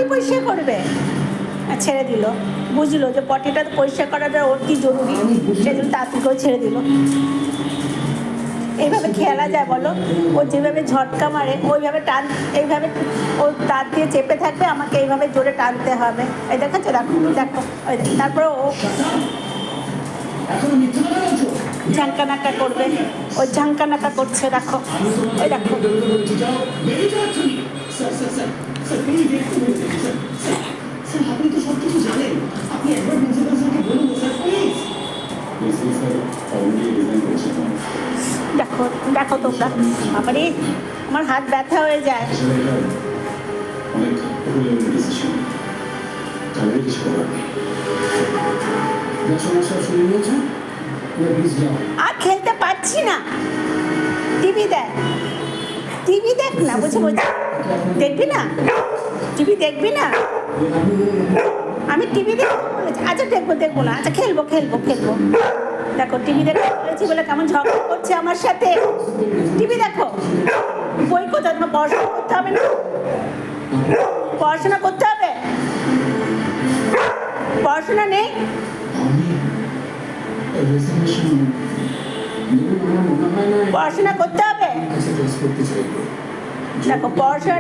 পটি পরিষ্কার করবে। ছেড়ে দিল, বুঝলো যে পটিটা তো পরিষ্কার করাটা ওর কি জরুরি, সেই জন্য তাড়াতাড়ি করে ছেড়ে দিল। এইভাবে খেলা যায় বলো? ও যেভাবে ঝটকা মারে ওইভাবে টান, এইভাবে ও দাঁত দিয়ে চেপে থাকবে, আমাকে এইভাবে জোরে টানতে হবে। এই দেখাচ্ছ, দেখো দেখো, ওই তারপরে ও ঝাঁকানাকা করবে, ওই ঝাঁকানাকা করছে, দেখো ওই দেখো। দেখো দেখো তোমরা, আমারই আমার হাত ব্যথা হয়ে যায়। আর খেলতে পারছি না। টিভি দেখ, টিভি দেখ না, বুঝে বুঝে দেখবি না, টিভি দেখবি না। আমি টিভি দেখবো বলেছি, আচ্ছা দেখবো দেখবো না, আচ্ছা খেলবো খেলবো খেলবো। দেখো টিভি দেখতে বলেছি বলে কেমন ঝগড়া করছে আমার সাথে। টিভি দেখো, বই কোথাও, তোমার পড়াশোনা করতে হবে না? পড়াশোনা করতে হবে, পড়াশোনা নেই? পড়াশোনা করতে হবে। দেখো পড়াশোনা